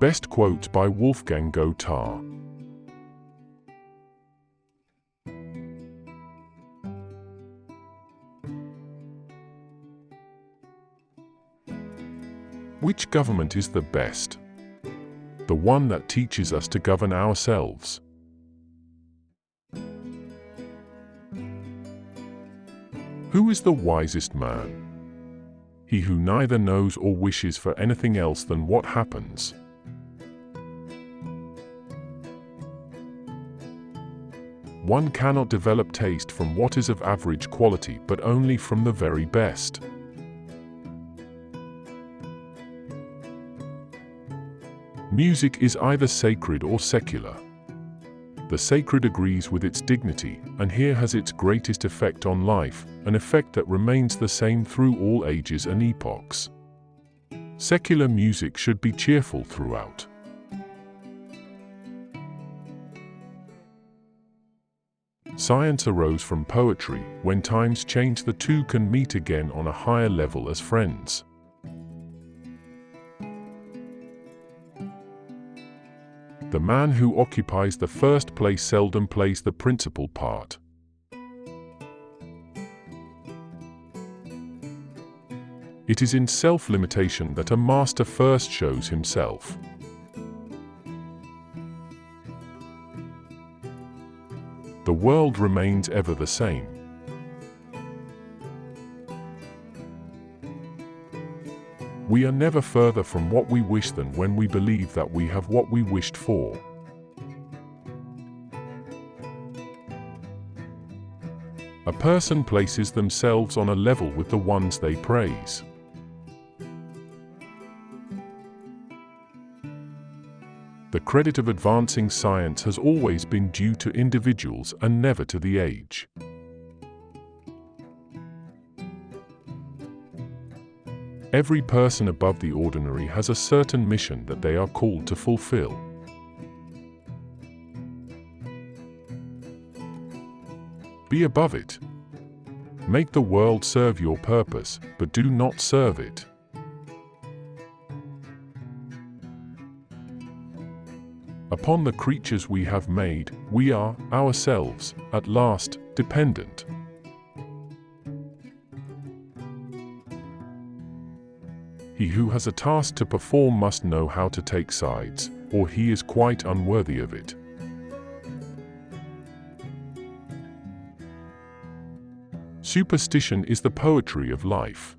Best quotes by Wolfgang Goethe. Which government is the best? The one that teaches us to govern ourselves. Who is the wisest man? He who neither knows or wishes for anything else than what happens. One cannot develop taste from what is of average quality, but only from the very best. Music is either sacred or secular. The sacred agrees with its dignity, and here has its greatest effect on life, an effect that remains the same through all ages and epochs. Secular music should be cheerful throughout. Science arose from poetry. When times change, the two can meet again on a higher level as friends. The man who occupies the first place seldom plays the principal part. It is in self-limitation that a master first shows himself. The world remains ever the same. We are never further from what we wish than when we believe that we have what we wished for. A person places themselves on a level with the ones they praise. The credit of advancing science has always been due to individuals and never to the age. Every person above the ordinary has a certain mission that they are called to fulfill. Be above it. Make the world serve your purpose, but do not serve it. Upon the creatures we have made, we are, ourselves, at last, dependent. He who has a task to perform must know how to take sides, or he is quite unworthy of it. Superstition is the poetry of life.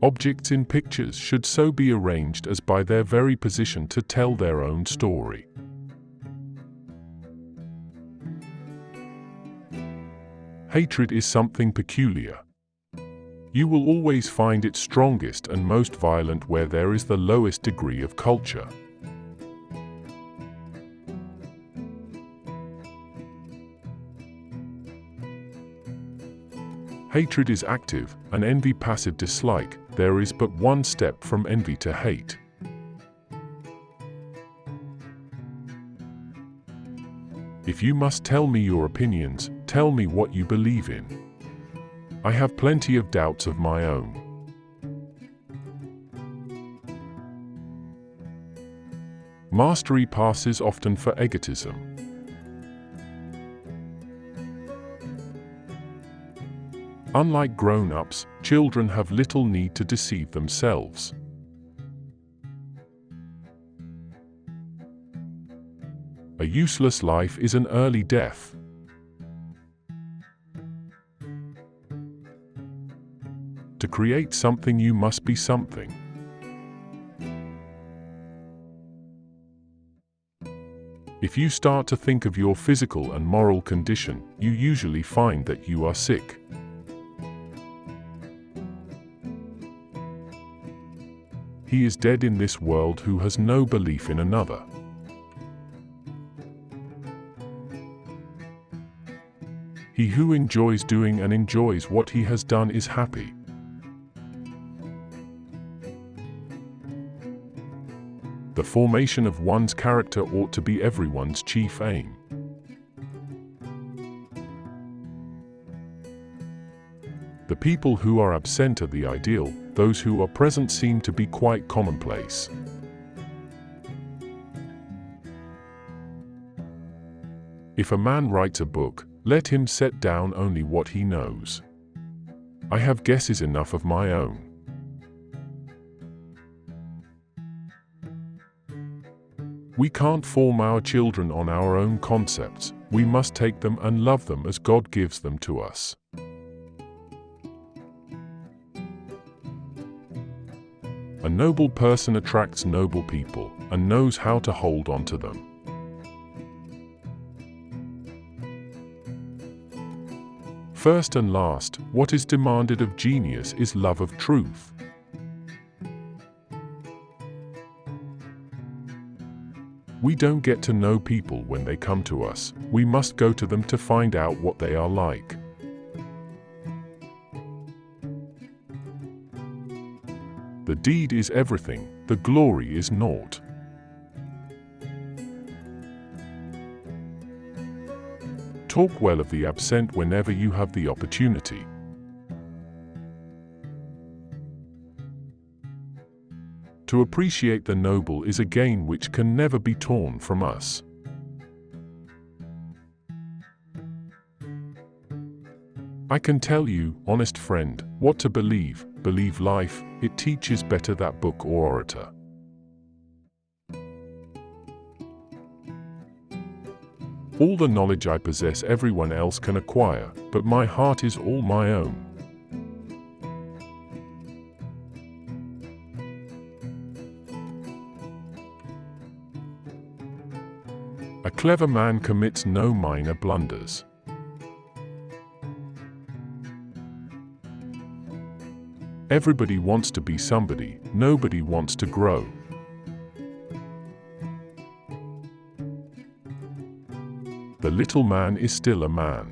Objects in pictures should so be arranged as by their very position to tell their own story. Hatred is something peculiar. You will always find it strongest and most violent where there is the lowest degree of culture. Hatred is active, and envy passive dislike. There is but one step from envy to hate. If you must tell me your opinions, tell me what you believe in. I have plenty of doubts of my own. Mastery passes often for egotism. Unlike grown-ups, children have little need to deceive themselves. A useless life is an early death. To create something you must be something. If you start to think of your physical and moral condition, you usually find that you are sick. He is dead in this world who has no belief in another. He who enjoys doing and enjoys what he has done is happy. The formation of one's character ought to be everyone's chief aim. The people who are absent of the ideal, those who are present seem to be quite commonplace. If a man writes a book, let him set down only what he knows. I have guesses enough of my own. We can't form our children on our own concepts. We must take them and love them as God gives them to us. A noble person attracts noble people and knows how to hold on to them. First and last, what is demanded of genius is love of truth. We don't get to know people when they come to us. We must go to them to find out what they are like. The deed is everything, the glory is naught. Talk well of the absent whenever you have the opportunity. To appreciate the noble is a gain which can never be torn from us. I can tell you, honest friend, what to believe. Believe life, it teaches better that book or orator. All the knowledge I possess everyone else can acquire, but my heart is all my own. A clever man commits no minor blunders. Everybody wants to be somebody, nobody wants to grow. The little man is still a man.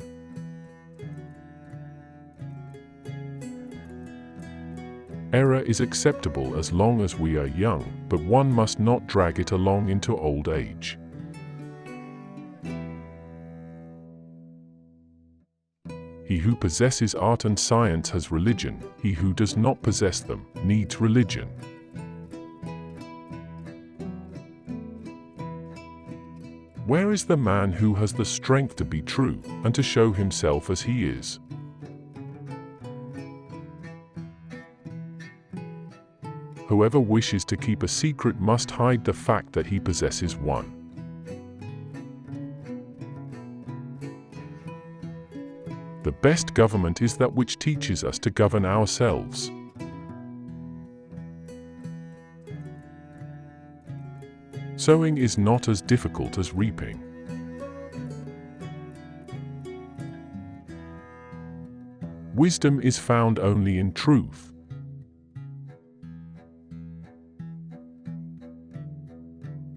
Error is acceptable as long as we are young, but one must not drag it along into old age. He who possesses art and science has religion. He who does not possess them needs religion. Where is the man who has the strength to be true and to show himself as he is? Whoever wishes to keep a secret must hide the fact that he possesses one. The best government is that which teaches us to govern ourselves. Sowing is not as difficult as reaping. Wisdom is found only in truth.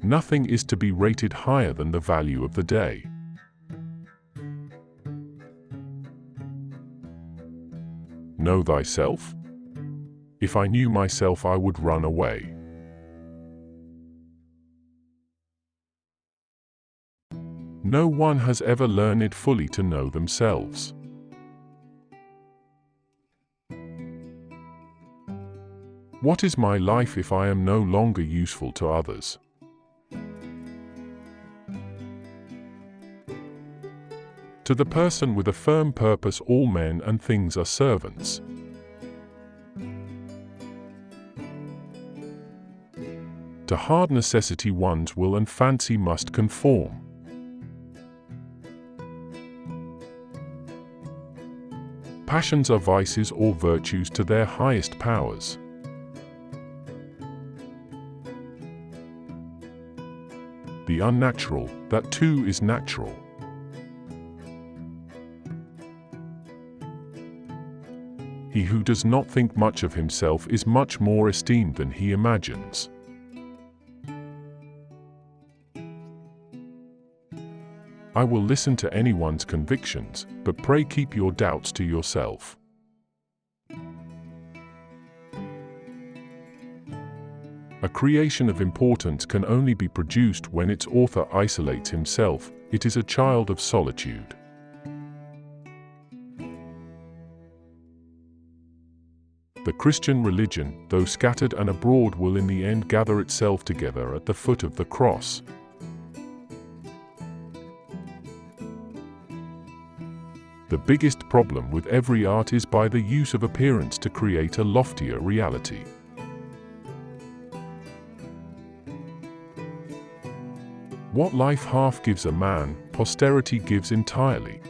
Nothing is to be rated higher than the value of the day. Know thyself? If I knew myself, I would run away. No one has ever learned fully to know themselves. What is my life if I am no longer useful to others? To the person with a firm purpose, all men and things are servants. To hard necessity one's will and fancy must conform. Passions are vices or virtues to their highest powers. The unnatural, that too is natural. He who does not think much of himself is much more esteemed than he imagines. I will listen to anyone's convictions, but pray keep your doubts to yourself. A creation of importance can only be produced when its author isolates himself. It is a child of solitude. The Christian religion, though scattered and abroad, will in the end gather itself together at the foot of the cross. The biggest problem with every art is by the use of appearance to create a loftier reality. What life half gives a man, posterity gives entirely.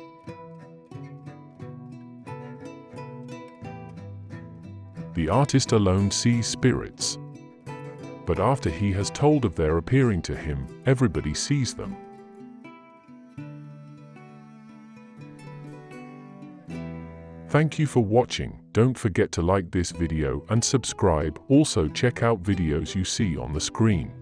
The artist alone sees spirits, but after he has told of their appearing to him, everybody sees them. Thank you for watching. Don't forget to like this video and subscribe. Also check out videos you see on the screen.